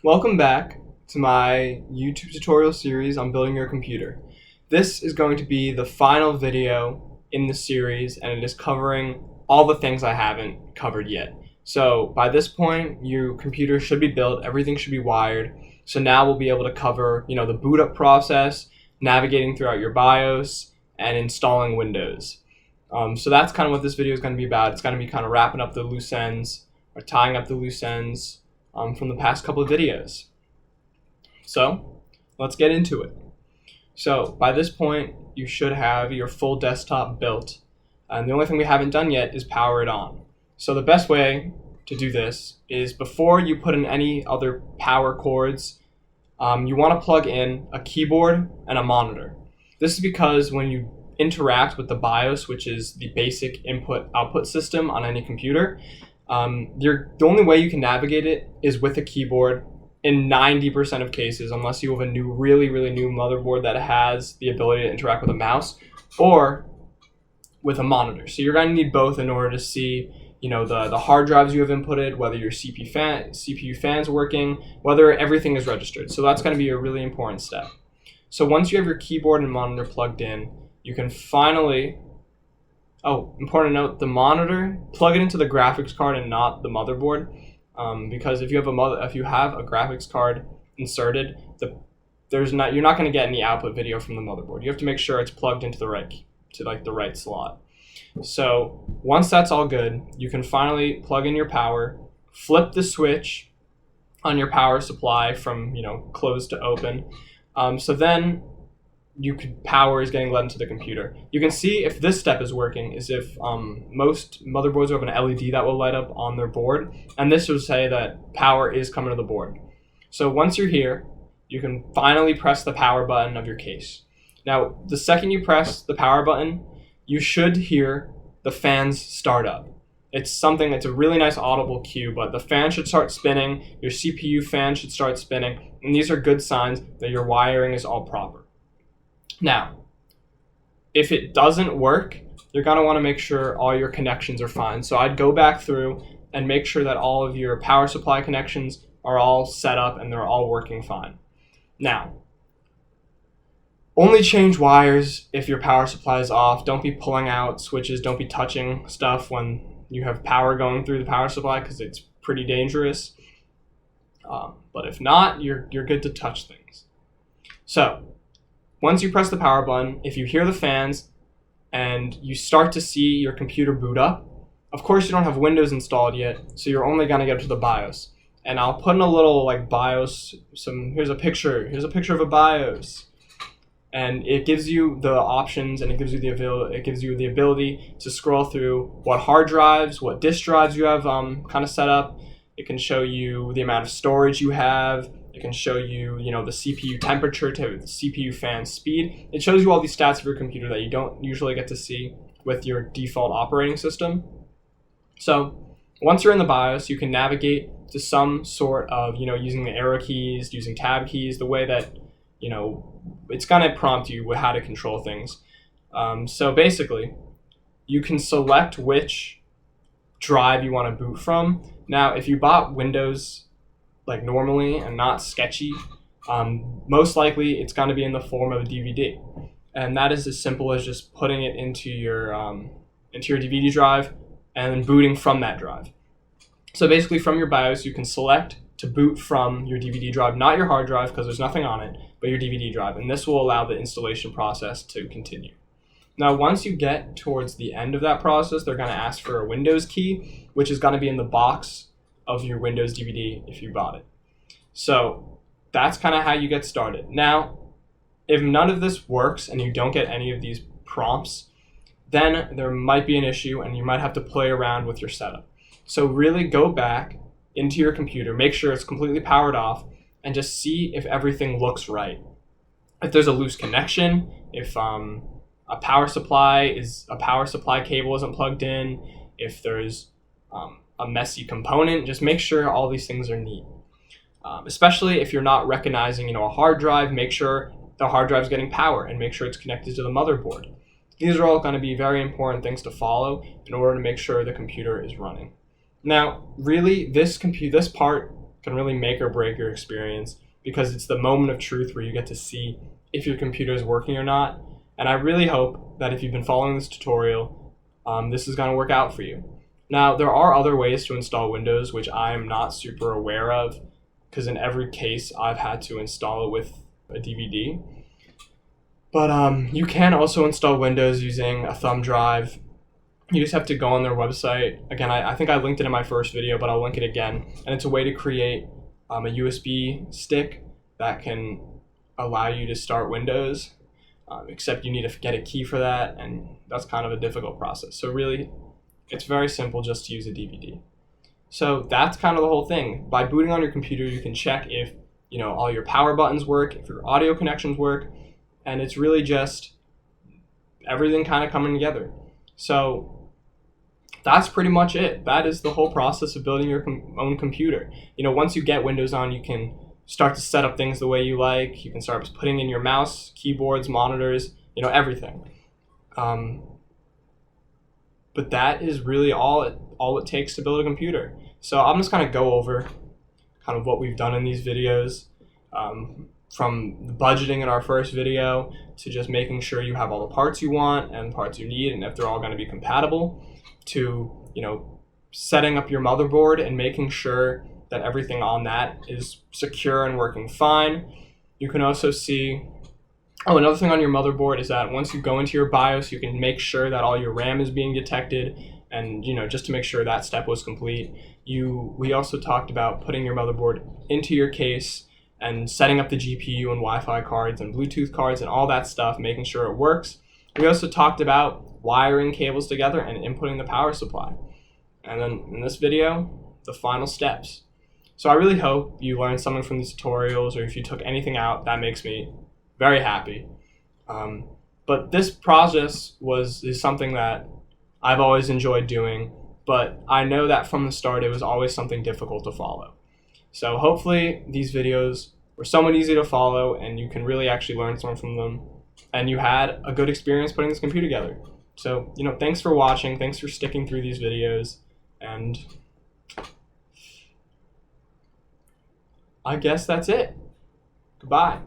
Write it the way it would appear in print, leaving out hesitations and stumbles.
Welcome back to my YouTube tutorial series on building your computer. This is going to be the final video in the series, and it is covering all the things I haven't covered yet. So by this point, your computer should be built, everything should be wired. So now we'll be able to cover, the boot up process, navigating throughout your BIOS, and installing Windows. So that's kind of what this video is going to be about. It's going to be kind of wrapping up the loose ends, or tying up the loose ends from the past couple of videos. So let's get into it. So by this point, you should have your full desktop built. And the only thing we haven't done yet is power it on. So the best way to do this is before you put in any other power cords, you want to plug in a keyboard and a monitor. This is because when you interact with the BIOS, which is the basic input-output system on any computer, the only way you can navigate it is with a keyboard in 90% of cases, unless you have a really new motherboard that has the ability to interact with a mouse, or with a monitor. So you're going to need both in order to see the hard drives you have inputted, whether your CPU fan's working, whether everything is registered. So that's going to be a really important step. So once you have your keyboard and monitor plugged in, you can finally, important note, the monitor, plug it into the graphics card and not the motherboard, because if you have a graphics card inserted, you're not going to get any output video from the motherboard. You have to make sure it's plugged into the right slot. So once that's all good, you can finally plug in your power, flip the switch on your power supply from closed to open. So then power is getting led into the computer. You can see if this step is working is if most motherboards have an LED that will light up on their board, and this will say that power is coming to the board. So once you're here, you can finally press the power button of your case. Now, the second you press the power button, you should hear the fans start up. It's a really nice audible cue, but the fan should start spinning, your CPU fan should start spinning, and these are good signs that your wiring is all proper. Now, if it doesn't work, you're going to want to make sure all your connections are fine. So I'd go back through and make sure that all of your power supply connections are all set up and they're all working fine. Now, only change wires if your power supply is off. Don't be pulling out switches. Don't be touching stuff when you have power going through the power supply, because it's pretty dangerous. But if not, you're good to touch things. So once you press the power button, if you hear the fans and you start to see your computer boot up, of course you don't have Windows installed yet, so you're only going to get to the BIOS. And I'll put in a little BIOS, here's a picture of a BIOS. And it gives you the options, and it gives you the ability to scroll through what hard drives, what disk drives you have kind of set up. It can show you the amount of storage you have. It can show you, the CPU temperature to the CPU fan speed. It shows you all these stats of your computer that you don't usually get to see with your default operating system. So once you're in the BIOS, you can navigate to some sort of, using the arrow keys, using tab keys, the way that, it's going to prompt you with how to control things. So basically, you can select which drive you want to boot from. Now, if you bought Windows normally and not sketchy, most likely it's going to be in the form of a DVD. And that is as simple as just putting it into your DVD drive and then booting from that drive. So basically, from your BIOS, you can select to boot from your DVD drive, not your hard drive because there's nothing on it, but your DVD drive. And this will allow the installation process to continue. Now, once you get towards the end of that process, they're going to ask for a Windows key, which is going to be in the box of your Windows DVD if you bought it. So that's kind of how you get started. Now, if none of this works and you don't get any of these prompts, then there might be an issue and you might have to play around with your setup. So really go back into your computer, make sure it's completely powered off, and just see if everything looks right. If there's a loose connection, if a power supply cable isn't plugged in, if there's a messy component, just make sure all these things are neat. Especially if you're not recognizing, a hard drive, make sure the hard drive is getting power and make sure it's connected to the motherboard. These are all going to be very important things to follow in order to make sure the computer is running. Now, really, this part can really make or break your experience, because it's the moment of truth where you get to see if your computer is working or not. And I really hope that if you've been following this tutorial, this is going to work out for you. Now, there are other ways to install Windows, which I am not super aware of, because in every case I've had to install it with a DVD. But you can also install Windows using a thumb drive. You just have to go on their website. Again, I think I linked it in my first video, but I'll link it again. And it's a way to create a USB stick that can allow you to start Windows, except you need to get a key for that, and that's kind of a difficult process. So really, it's very simple just to use a DVD. So that's kind of the whole thing. By booting on your computer, you can check if all your power buttons work, if your audio connections work, and it's really just everything kind of coming together. So that's pretty much it. That is the whole process of building your own computer. Once you get Windows on, you can start to set up things the way you like. You can start putting in your mouse, keyboards, monitors, everything. But that is really all it takes to build a computer. So I'm just going to go over kind of what we've done in these videos, from the budgeting in our first video to just making sure you have all the parts you want and parts you need, and if they're all going to be compatible, to setting up your motherboard and making sure that everything on that is secure and working fine. You can also see, another thing on your motherboard is that once you go into your BIOS, you can make sure that all your RAM is being detected, and just to make sure that step was complete. We also talked about putting your motherboard into your case and setting up the GPU and Wi-Fi cards and Bluetooth cards and all that stuff, making sure it works. We also talked about wiring cables together and inputting the power supply. And then in this video, the final steps. So I really hope you learned something from these tutorials, or if you took anything out, that makes me very happy. But this process is something that I've always enjoyed doing, but I know that from the start it was always something difficult to follow. So hopefully these videos were somewhat easy to follow and you can really actually learn something from them, and you had a good experience putting this computer together. So, thanks for watching, thanks for sticking through these videos, and I guess that's it. Goodbye.